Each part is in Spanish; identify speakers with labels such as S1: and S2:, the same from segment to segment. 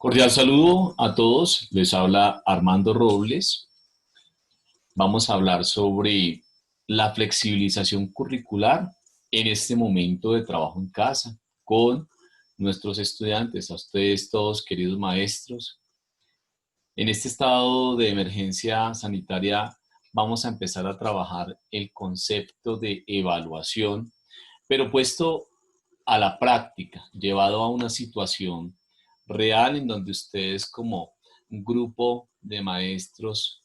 S1: Cordial saludo a todos, les habla Armando Robles. Vamos a hablar sobre la flexibilización curricular en este momento de trabajo en casa con nuestros estudiantes, a ustedes todos queridos maestros. En este estado de emergencia sanitaria vamos a empezar a trabajar el concepto de evaluación, pero puesto a la práctica, llevado a una situación real en donde ustedes como un grupo de maestros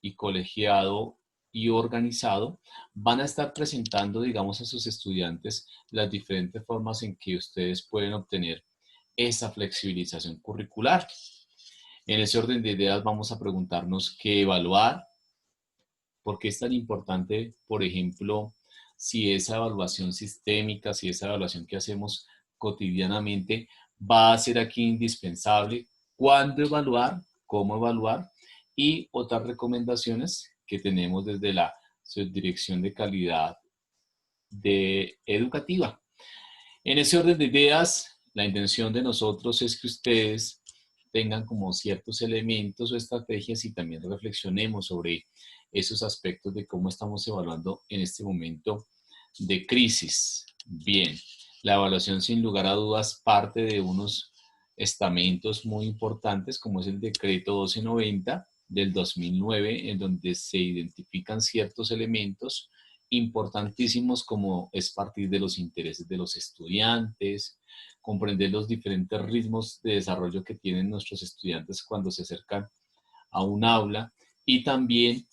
S1: y colegiado y organizado van a estar presentando, digamos, a sus estudiantes las diferentes formas en que ustedes pueden obtener esa flexibilización curricular. En ese orden de ideas vamos a preguntarnos qué evaluar, por qué es tan importante, por ejemplo, si esa evaluación sistémica, si esa evaluación que hacemos cotidianamente va a ser aquí indispensable, cuándo evaluar, cómo evaluar y otras recomendaciones que tenemos desde la Subdirección de Calidad Educativa. En ese orden de ideas, la intención de nosotros es que ustedes tengan como ciertos elementos o estrategias y también reflexionemos sobre esos aspectos de cómo estamos evaluando en este momento de crisis. Bien, la evaluación sin lugar a dudas parte de unos estamentos muy importantes como es el decreto 1290 del 2009, en donde se identifican ciertos elementos importantísimos como es partir de los intereses de los estudiantes, comprender los diferentes ritmos de desarrollo que tienen nuestros estudiantes cuando se acercan a un aula y también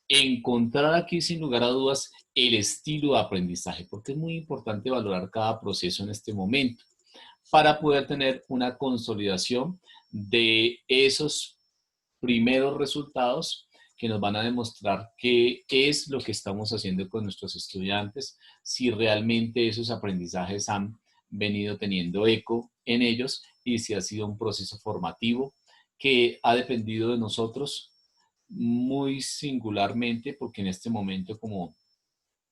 S1: encontrar aquí sin lugar a dudas el estilo de aprendizaje, porque es muy importante valorar cada proceso en este momento para poder tener una consolidación de esos primeros resultados que nos van a demostrar qué es lo que estamos haciendo con nuestros estudiantes, si realmente esos aprendizajes han venido teniendo eco en ellos y si ha sido un proceso formativo que ha dependido de nosotros muy singularmente, porque en este momento, como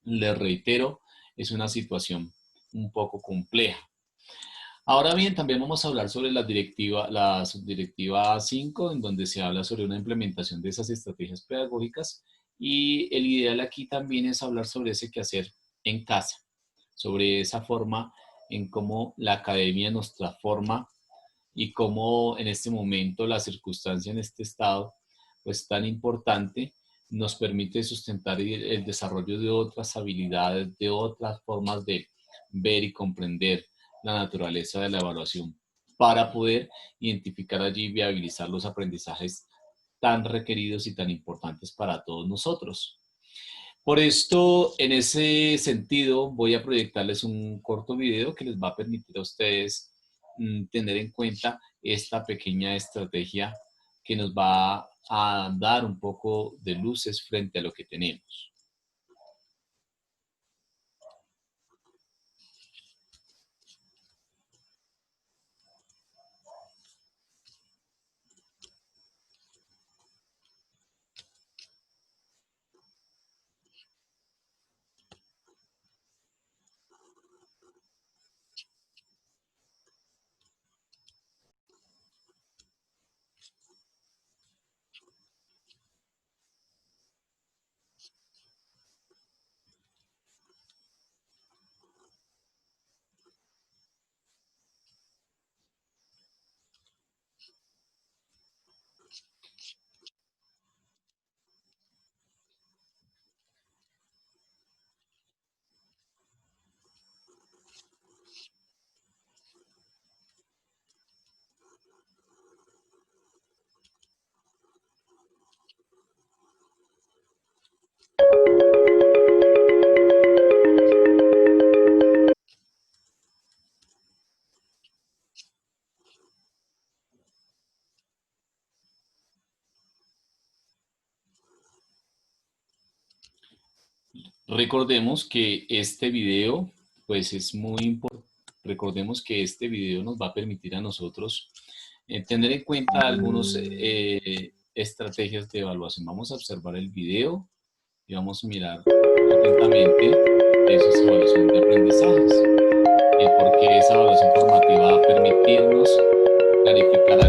S1: les reitero, es una situación un poco compleja. Ahora bien, también vamos a hablar sobre la subdirectiva 5, en donde se habla sobre una implementación de esas estrategias pedagógicas y el ideal aquí también es hablar sobre ese quehacer en casa, sobre esa forma en cómo la academia nos transforma y cómo en este momento la circunstancia en este estado, pues tan importante, nos permite sustentar el desarrollo de otras habilidades, de otras formas de ver y comprender la naturaleza de la evaluación para poder identificar allí y viabilizar los aprendizajes tan requeridos y tan importantes para todos nosotros. Por esto, en ese sentido, voy a proyectarles un corto video que les va a permitir a ustedes tener en cuenta esta pequeña estrategia que nos va a dar un poco de luces frente a lo que tenemos. Recordemos que este video, pues es muy importante. Recordemos que este video nos va a permitir a nosotros tener en cuenta algunas estrategias de evaluación. Vamos a observar el video y vamos a mirar atentamente esa evaluación de aprendizajes. El por qué esa evaluación formativa va a permitirnos clarificar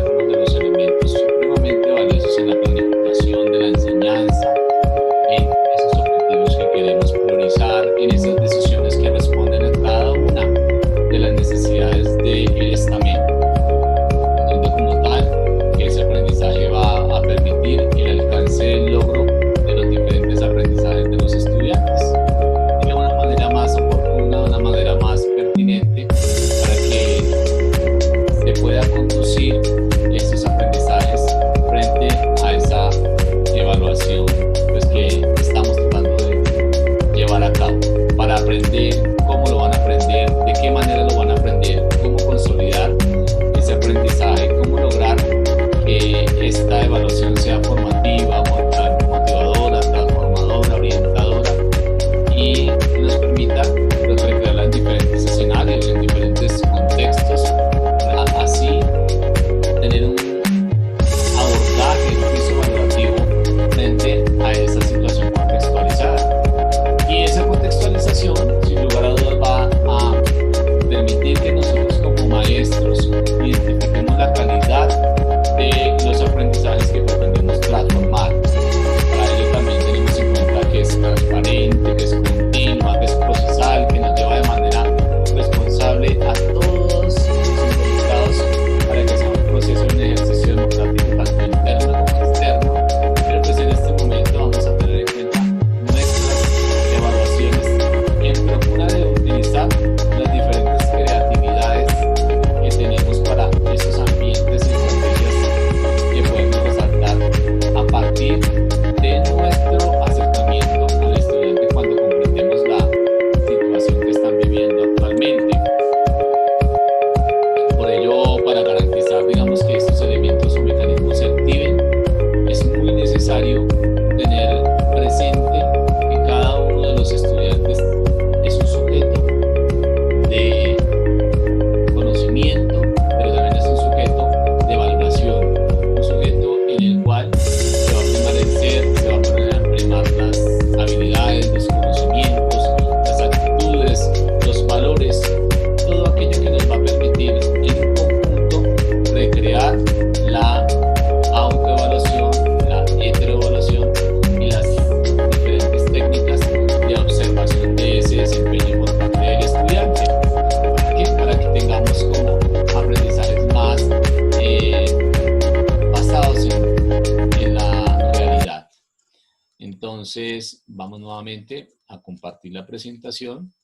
S1: Entonces, vamos nuevamente a compartir la presentación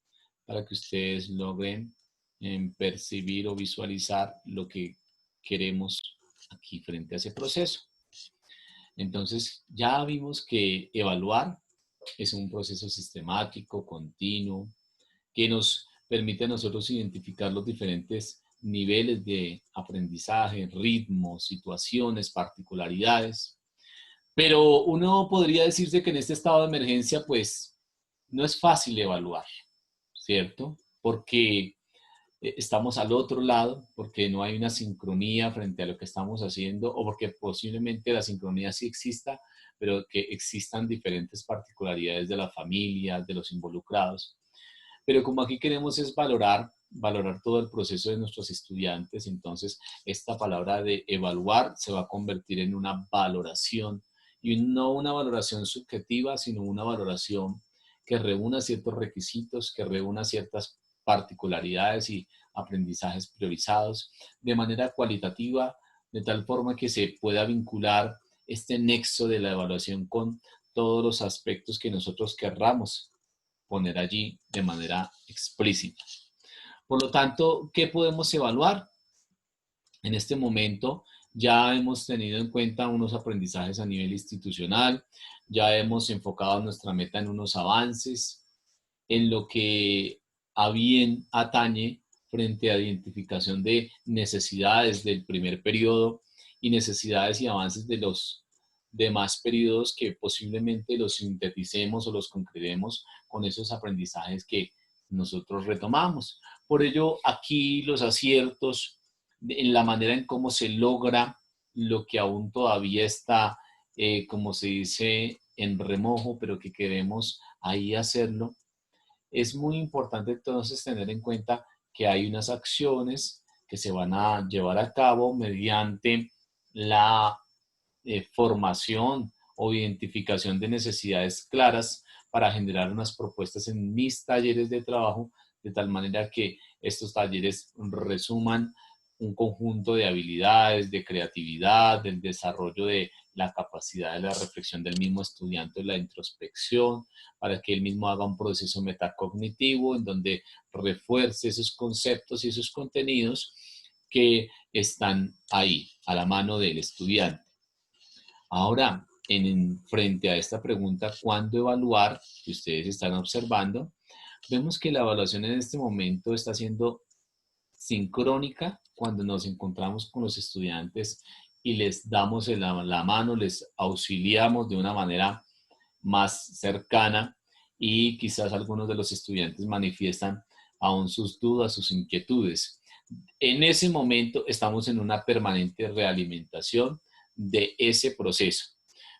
S1: para que ustedes logren percibir o visualizar lo que queremos aquí frente a ese proceso. Entonces, ya vimos que evaluar es un proceso sistemático, continuo, que nos permite a nosotros identificar los diferentes niveles de aprendizaje, ritmos, situaciones, particularidades. Pero uno podría decirse que en este estado de emergencia, pues, no es fácil evaluar, ¿cierto? Porque estamos al otro lado, porque no hay una sincronía frente a lo que estamos haciendo, o porque posiblemente la sincronía sí exista, pero que existan diferentes particularidades de la familia, de los involucrados. Pero como aquí queremos es valorar todo el proceso de nuestros estudiantes, entonces esta palabra de evaluar se va a convertir en una valoración, y no una valoración subjetiva, sino una valoración que reúna ciertos requisitos, que reúna ciertas particularidades y aprendizajes priorizados de manera cualitativa, de tal forma que se pueda vincular este nexo de la evaluación con todos los aspectos que nosotros querramos poner allí de manera explícita. Por lo tanto, ¿qué podemos evaluar? En este momento ya hemos tenido en cuenta unos aprendizajes a nivel institucional, ya hemos enfocado nuestra meta en unos avances, en lo que a bien atañe frente a identificación de necesidades del primer periodo y necesidades y avances de los demás periodos que posiblemente los sinteticemos o los concretemos con esos aprendizajes que nosotros retomamos. Por ello, aquí los aciertos en la manera en cómo se logra lo que aún todavía está, como se dice, en remojo, pero que queremos ahí hacerlo. Es muy importante entonces tener en cuenta que hay unas acciones que se van a llevar a cabo mediante la formación o identificación de necesidades claras para generar unas propuestas en mis talleres de trabajo, de tal manera que estos talleres resuman un conjunto de habilidades, de creatividad, del desarrollo de la capacidad de la reflexión del mismo estudiante, la introspección, para que él mismo haga un proceso metacognitivo en donde refuerce esos conceptos y esos contenidos que están ahí, a la mano del estudiante. Ahora, frente a esta pregunta, ¿cuándo evaluar? Que ustedes están observando, vemos que la evaluación en este momento está siendo sincrónica cuando nos encontramos con los estudiantes y les damos la mano, les auxiliamos de una manera más cercana, y quizás algunos de los estudiantes manifiestan aún sus dudas, sus inquietudes. En ese momento estamos en una permanente realimentación de ese proceso.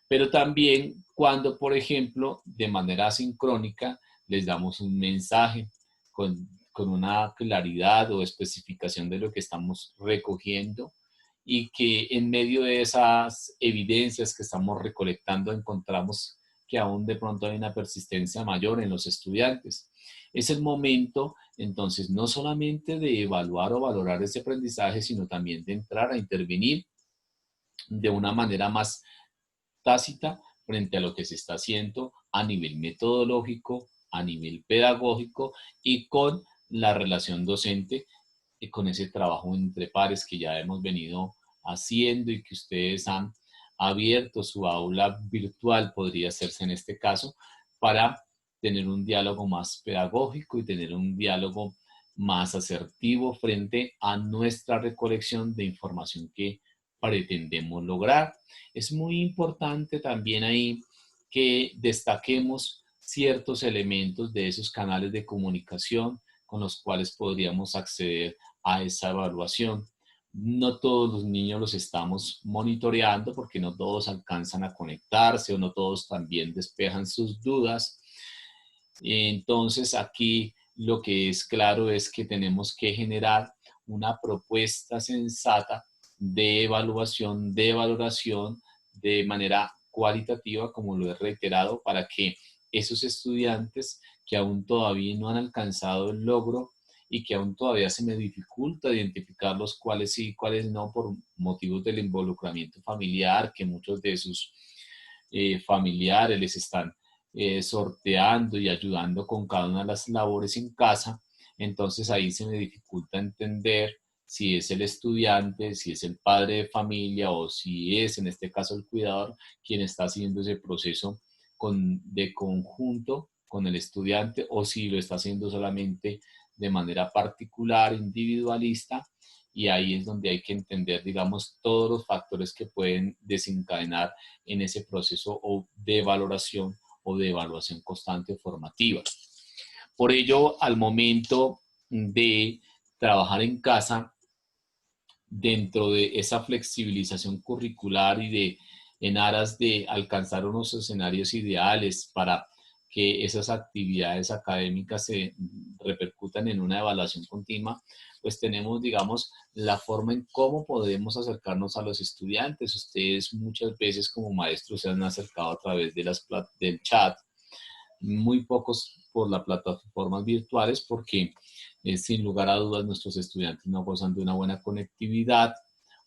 S1: Pero también cuando, por ejemplo, de manera asincrónica, les damos un mensaje con una claridad o especificación de lo que estamos recogiendo, y que en medio de esas evidencias que estamos recolectando encontramos que aún de pronto hay una persistencia mayor en los estudiantes. Es el momento, entonces, no solamente de evaluar o valorar ese aprendizaje, sino también de entrar a intervenir de una manera más tácita frente a lo que se está haciendo a nivel metodológico, a nivel pedagógico y con la relación docente, con ese trabajo entre pares que ya hemos venido haciendo y que ustedes han abierto su aula virtual, podría hacerse en este caso, para tener un diálogo más pedagógico y tener un diálogo más asertivo frente a nuestra recolección de información que pretendemos lograr. Es muy importante también ahí que destaquemos ciertos elementos de esos canales de comunicación con los cuales podríamos acceder a esa evaluación. No todos los niños los estamos monitoreando porque no todos alcanzan a conectarse o no todos también despejan sus dudas. Entonces aquí lo que es claro es que tenemos que generar una propuesta sensata de evaluación, de valoración de manera cualitativa, como lo he reiterado, para que esos estudiantes que aún todavía no han alcanzado el logro y que aún todavía se me dificulta identificar los cuales sí y cuáles no por motivos del involucramiento familiar, que muchos de sus familiares les están sorteando y ayudando con cada una de las labores en casa, entonces ahí se me dificulta entender si es el estudiante, si es el padre de familia o si es, en este caso, el cuidador quien está haciendo ese proceso de conjunto con el estudiante o si lo está haciendo solamente de manera particular, individualista, y ahí es donde hay que entender, digamos, todos los factores que pueden desencadenar en ese proceso o de valoración o de evaluación constante formativa. Por ello, al momento de trabajar en casa, dentro de esa flexibilización curricular y en aras de alcanzar unos escenarios ideales para que esas actividades académicas se repercutan en una evaluación continua, pues tenemos, digamos, la forma en cómo podemos acercarnos a los estudiantes. Ustedes muchas veces como maestros se han acercado a través de del chat, muy pocos por las plataformas virtuales porque sin lugar a dudas nuestros estudiantes no gozan de una buena conectividad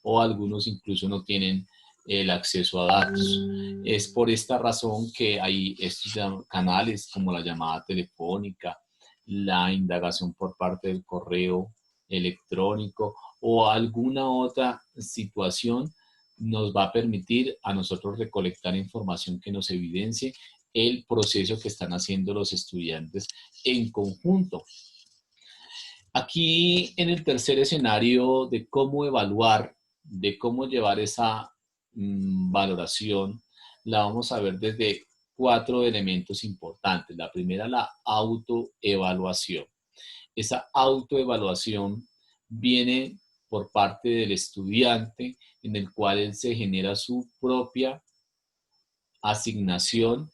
S1: o algunos incluso no tienen el acceso a datos. Es por esta razón que hay estos canales como la llamada telefónica, la indagación por parte del correo electrónico o alguna otra situación nos va a permitir a nosotros recolectar información que nos evidencie el proceso que están haciendo los estudiantes en conjunto. Aquí en el tercer escenario de cómo evaluar, de cómo llevar esa valoración, la vamos a ver desde 4 elementos importantes. La primera, la autoevaluación. Esa autoevaluación viene por parte del estudiante en el cual él se genera su propia asignación,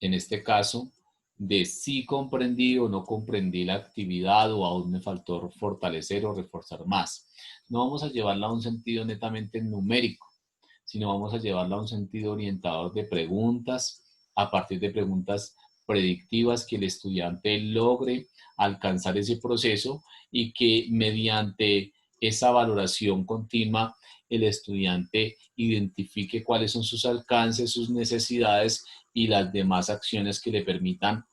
S1: en este caso, de si comprendí o no comprendí la actividad o aún me faltó fortalecer o reforzar más. No vamos a llevarla a un sentido netamente numérico, sino vamos a llevarla a un sentido orientador de preguntas, a partir de preguntas predictivas que el estudiante logre alcanzar ese proceso y que mediante esa valoración continua el estudiante identifique cuáles son sus alcances, sus necesidades y las demás acciones que le permitan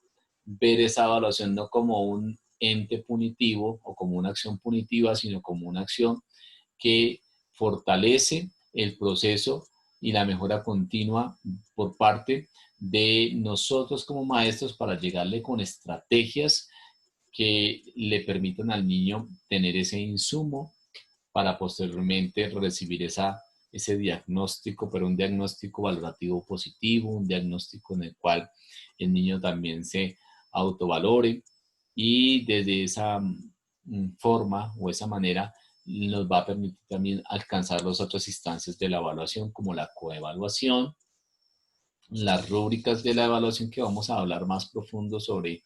S1: ver esa evaluación no como un ente punitivo o como una acción punitiva, sino como una acción que fortalece el proceso y la mejora continua por parte de nosotros como maestros para llegarle con estrategias que le permitan al niño tener ese insumo para posteriormente recibir ese diagnóstico, pero un diagnóstico valorativo positivo, un diagnóstico en el cual el niño también se autovalore y desde esa forma o esa manera nos va a permitir también alcanzar las otras instancias de la evaluación como la coevaluación, las rúbricas de la evaluación que vamos a hablar más profundo sobre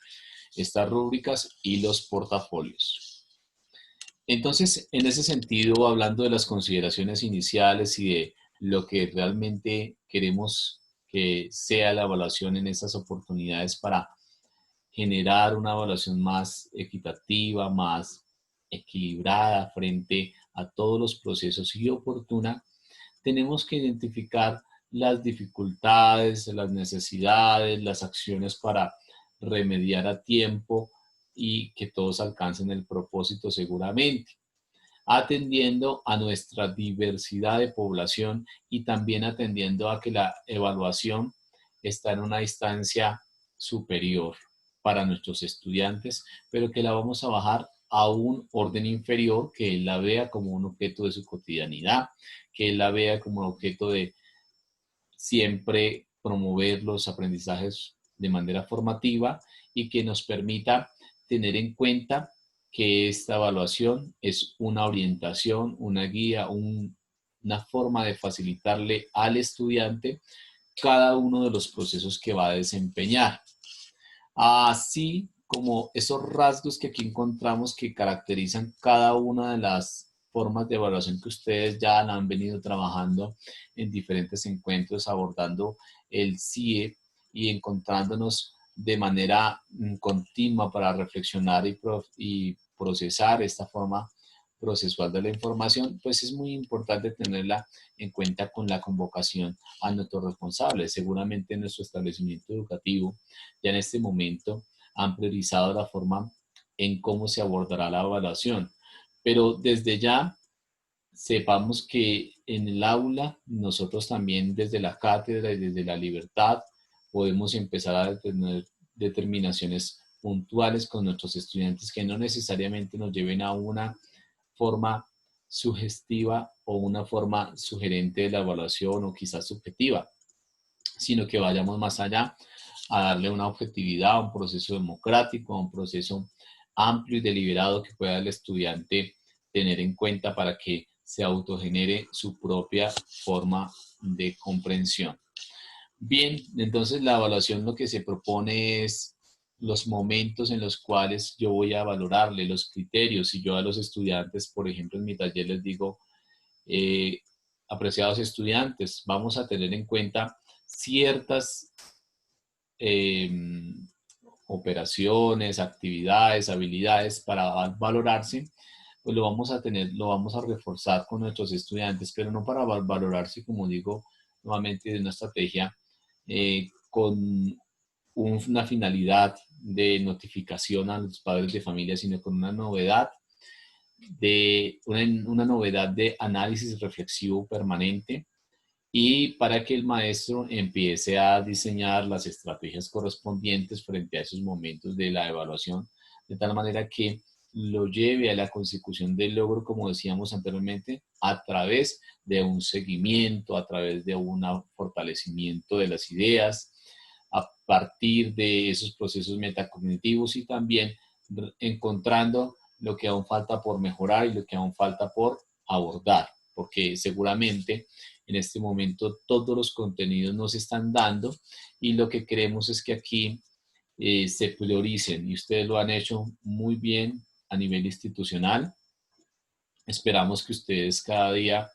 S1: estas rúbricas y los portafolios. Entonces, en ese sentido, hablando de las consideraciones iniciales y de lo que realmente queremos que sea la evaluación en estas oportunidades para generar una evaluación más equitativa, más equilibrada frente a todos los procesos y oportuna, tenemos que identificar las dificultades, las necesidades, las acciones para remediar a tiempo y que todos alcancen el propósito seguramente, atendiendo a nuestra diversidad de población y también atendiendo a que la evaluación está en una instancia superior para nuestros estudiantes, pero que la vamos a bajar a un orden inferior, que él la vea como un objeto de su cotidianidad, que él la vea como un objeto de siempre promover los aprendizajes de manera formativa y que nos permita tener en cuenta que esta evaluación es una orientación, una guía, una forma de facilitarle al estudiante cada uno de los procesos que va a desempeñar. Así como esos rasgos que aquí encontramos que caracterizan cada una de las formas de evaluación que ustedes ya han venido trabajando en diferentes encuentros, abordando el CIE y encontrándonos de manera continua para reflexionar y procesar esta forma procesual de la información, pues es muy importante tenerla en cuenta con la convocación a nuestros responsables. Seguramente en nuestro establecimiento educativo ya en este momento han priorizado la forma en cómo se abordará la evaluación, pero desde ya sepamos que en el aula nosotros también desde la cátedra y desde la libertad podemos empezar a tener determinaciones puntuales con nuestros estudiantes que no necesariamente nos lleven a una forma sugestiva o una forma sugerente de la evaluación o quizás subjetiva, sino que vayamos más allá a darle una objetividad, a un proceso democrático, a un proceso amplio y deliberado que pueda el estudiante tener en cuenta para que se autogenere su propia forma de comprensión. Bien, entonces la evaluación lo que se propone es los momentos en los cuales yo voy a valorarle, los criterios. Si yo a los estudiantes, por ejemplo, en mi taller les digo, eh, apreciados estudiantes, vamos a tener en cuenta ciertas eh, operaciones, actividades, habilidades para valorarse, pues lo vamos a tener, lo vamos a reforzar con nuestros estudiantes, pero no para valorarse, como digo nuevamente, de una estrategia con una finalidad de notificación a los padres de familia, sino con una novedad una novedad de análisis reflexivo permanente y para que el maestro empiece a diseñar las estrategias correspondientes frente a esos momentos de la evaluación, de tal manera que lo lleve a la consecución del logro, como decíamos anteriormente, a través de un seguimiento, a través de un fortalecimiento de las ideas, a partir de esos procesos metacognitivos y también encontrando lo que aún falta por mejorar y lo que aún falta por abordar, porque seguramente en este momento todos los contenidos nos están dando y lo que queremos es que aquí se prioricen y ustedes lo han hecho muy bien a nivel institucional. Esperamos que ustedes cada día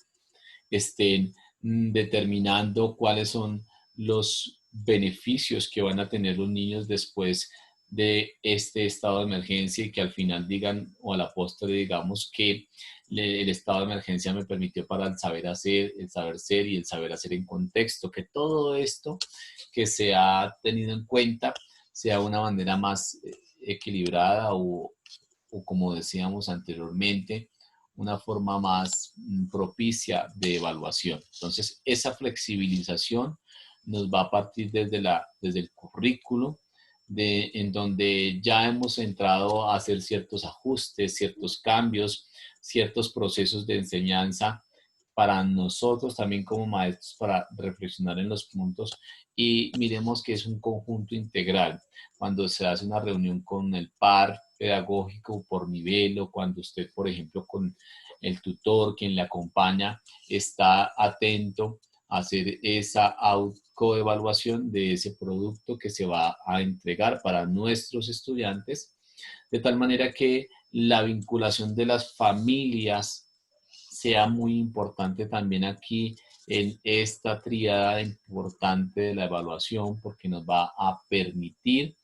S1: estén determinando cuáles son los beneficios que van a tener los niños después de este estado de emergencia y que al final digan o a la postre digamos que el estado de emergencia me permitió para el saber hacer, el saber ser y el saber hacer en contexto, que todo esto que se ha tenido en cuenta sea una manera más equilibrada o como decíamos anteriormente, una forma más propicia de evaluación. Entonces, esa flexibilización nos va a partir desde el currículo, en donde ya hemos entrado a hacer ciertos ajustes, ciertos cambios, ciertos procesos de enseñanza para nosotros también como maestros para reflexionar en los puntos y miremos que es un conjunto integral. Cuando se hace una reunión con el par pedagógico por nivel o cuando usted, por ejemplo, con el tutor, quien le acompaña, está atento a hacer esa coevaluación de ese producto que se va a entregar para nuestros estudiantes, de tal manera que la vinculación de las familias sea muy importante también aquí en esta tríada importante de la evaluación porque nos va a permitir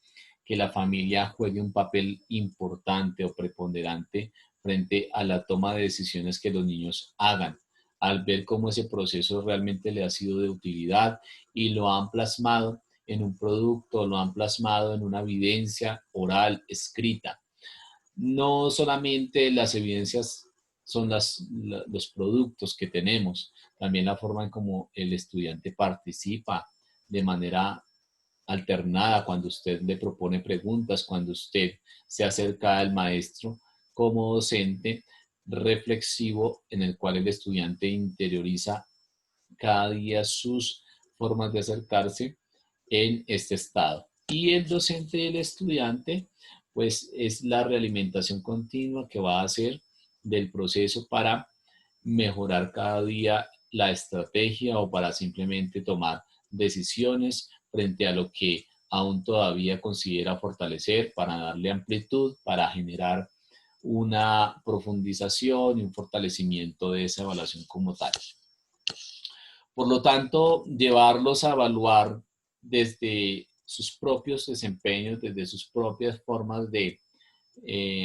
S1: que la familia juegue un papel importante o preponderante frente a la toma de decisiones que los niños hagan, al ver cómo ese proceso realmente le ha sido de utilidad y lo han plasmado en un producto, lo han plasmado en una evidencia oral, escrita. No solamente las evidencias son los productos que tenemos, también la forma en cómo el estudiante participa de manera alternada cuando usted le propone preguntas, cuando usted se acerca al maestro como docente reflexivo en el cual el estudiante interioriza cada día sus formas de acercarse en este estado. Y el docente y el estudiante, pues es la realimentación continua que va a hacer del proceso para mejorar cada día la estrategia o para simplemente tomar decisiones frente a lo que aún todavía considera fortalecer para darle amplitud, para generar una profundización y un fortalecimiento de esa evaluación como tal. Por lo tanto, llevarlos a evaluar desde sus propios desempeños, desde sus propias formas de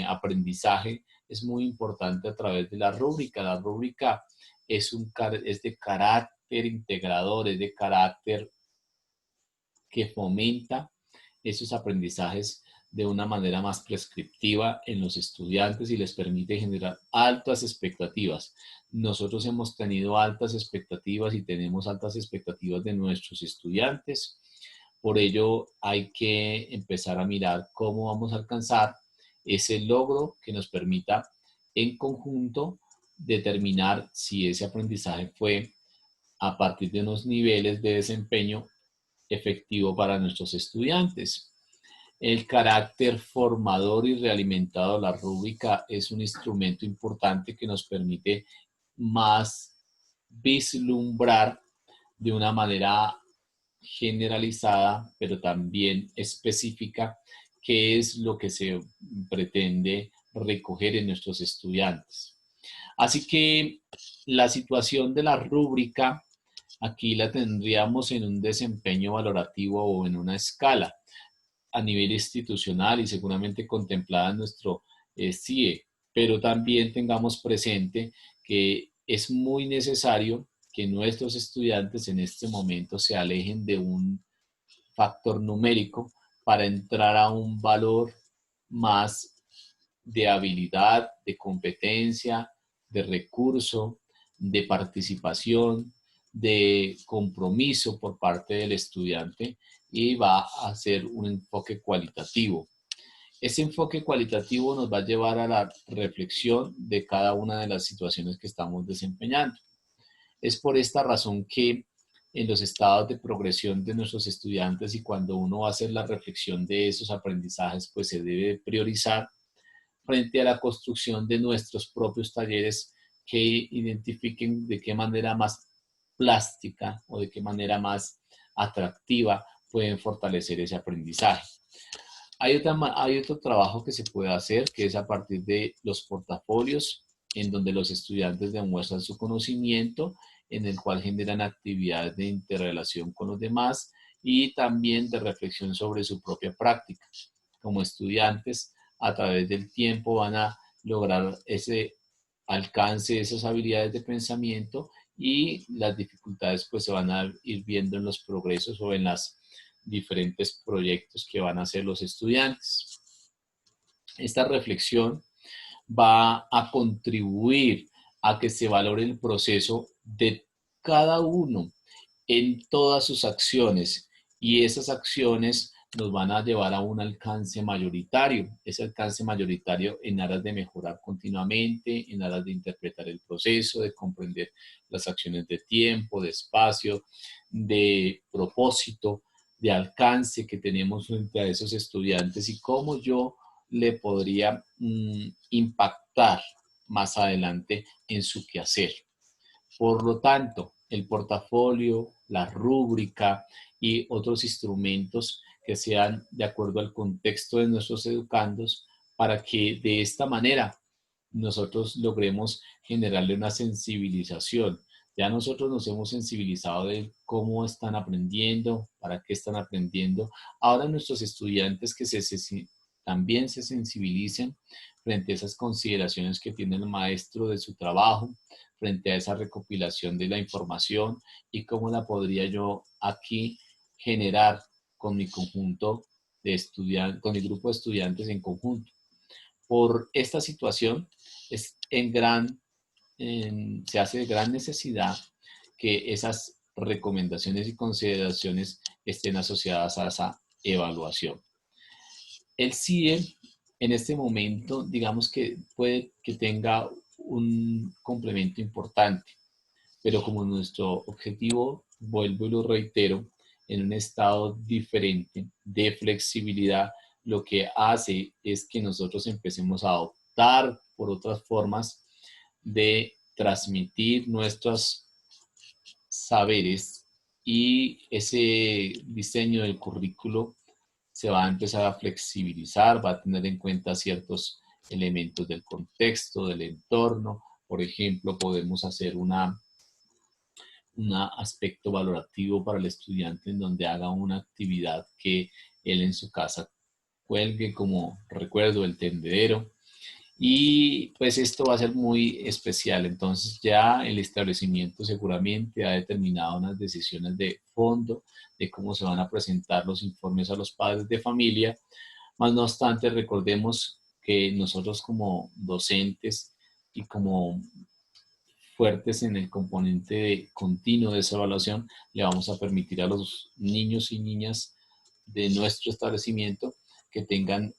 S1: aprendizaje, es muy importante a través de la rúbrica. La rúbrica es de carácter integrador, es de carácter que fomenta esos aprendizajes de una manera más prescriptiva en los estudiantes y les permite generar altas expectativas. Nosotros hemos tenido altas expectativas y tenemos altas expectativas de nuestros estudiantes. Por ello hay que empezar a mirar cómo vamos a alcanzar ese logro que nos permita en conjunto determinar si ese aprendizaje fue a partir de unos niveles de desempeño efectivo para nuestros estudiantes. El carácter formador y realimentado de la rúbrica es un instrumento importante que nos permite más vislumbrar de una manera generalizada, pero también específica, qué es lo que se pretende recoger en nuestros estudiantes. Así que la situación de la rúbrica aquí la tendríamos en un desempeño valorativo o en una escala a nivel institucional y seguramente contemplada en nuestro CIE, pero también tengamos presente que es muy necesario que nuestros estudiantes en este momento se alejen de un factor numérico para entrar a un valor más de habilidad, de competencia, de recurso, de participación, de compromiso por parte del estudiante y va a hacer un enfoque cualitativo. Ese enfoque cualitativo nos va a llevar a la reflexión de cada una de las situaciones que estamos desempeñando. Es por esta razón que en los estados de progresión de nuestros estudiantes y cuando uno va a hacer la reflexión de esos aprendizajes, pues se debe priorizar frente a la construcción de nuestros propios talleres que identifiquen de qué manera más plástica o de qué manera más atractiva pueden fortalecer ese aprendizaje. Hay otro trabajo que se puede hacer, que es a partir de los portafolios, en donde los estudiantes demuestran su conocimiento, en el cual generan actividades de interrelación con los demás y también de reflexión sobre su propia práctica. Como estudiantes, a través del tiempo van a lograr ese alcance, esas habilidades de pensamiento y las dificultades pues se van a ir viendo en los progresos o en los diferentes proyectos que van a hacer los estudiantes. Esta reflexión va a contribuir a que se valore el proceso de cada uno en todas sus acciones y esas acciones nos van a llevar a un alcance mayoritario, ese alcance mayoritario en aras de mejorar continuamente, en aras de interpretar el proceso, de comprender las acciones de tiempo, de espacio, de propósito, de alcance que tenemos frente a esos estudiantes y cómo yo le podría impactar más adelante en su quehacer. Por lo tanto, el portafolio, la rúbrica y otros instrumentos que sean de acuerdo al contexto de nuestros educandos para que de esta manera nosotros logremos generarle una sensibilización. Ya nosotros nos hemos sensibilizado de cómo están aprendiendo, para qué están aprendiendo. Ahora nuestros estudiantes que también se sensibilicen frente a esas consideraciones que tiene el maestro de su trabajo, frente a esa recopilación de la información y cómo la podría yo aquí generar con mi conjunto de estudiantes, con mi grupo de estudiantes en conjunto. Por esta situación se hace de gran necesidad que esas recomendaciones y consideraciones estén asociadas a esa evaluación. El CIE en este momento, digamos que puede que tenga un complemento importante, pero como nuestro objetivo, vuelvo y lo reitero, en un estado diferente de flexibilidad, lo que hace es que nosotros empecemos a optar por otras formas de transmitir nuestros saberes y ese diseño del currículo se va a empezar a flexibilizar, va a tener en cuenta ciertos elementos del contexto, del entorno. Por ejemplo, podemos hacer un aspecto valorativo para el estudiante en donde haga una actividad que él en su casa cuelgue como recuerdo el tendedero Y pues esto va a ser muy especial. Entonces ya el establecimiento seguramente ha determinado unas decisiones de fondo de cómo se van a presentar los informes a los padres de familia. Más no obstante, recordemos que nosotros como docentes y como fuertes en el componente continuo de esa evaluación, le vamos a permitir a los niños y niñas de nuestro establecimiento que tengan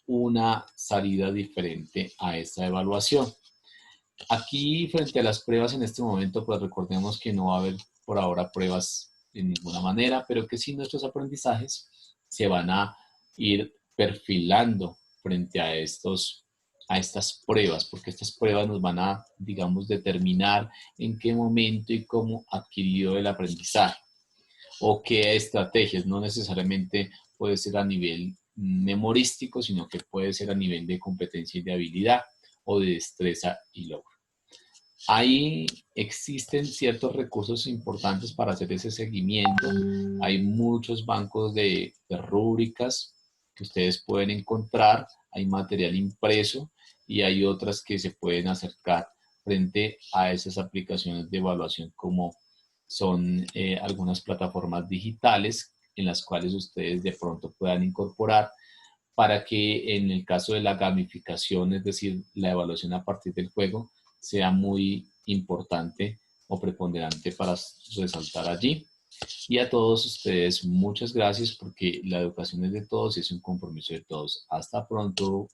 S1: una salida diferente a esta evaluación. Aquí, frente a las pruebas en este momento, pues recordemos que no va a haber por ahora pruebas de ninguna manera, pero que sí nuestros aprendizajes se van a ir perfilando frente a estas pruebas, porque estas pruebas nos van a, digamos, determinar en qué momento y cómo adquirió el aprendizaje o qué estrategias, no necesariamente puede ser a nivel memorístico, sino que puede ser a nivel de competencia y de habilidad o de destreza y logro. Ahí existen ciertos recursos importantes para hacer ese seguimiento. Hay muchos bancos de rúbricas que ustedes pueden encontrar. Hay material impreso y hay otras que se pueden acercar frente a esas aplicaciones de evaluación como son algunas plataformas digitales en las cuales ustedes de pronto puedan incorporar para que en el caso de la gamificación, es decir, la evaluación a partir del juego, sea muy importante o preponderante para resaltar allí. Y a todos ustedes, muchas gracias porque la educación es de todos y es un compromiso de todos. Hasta pronto.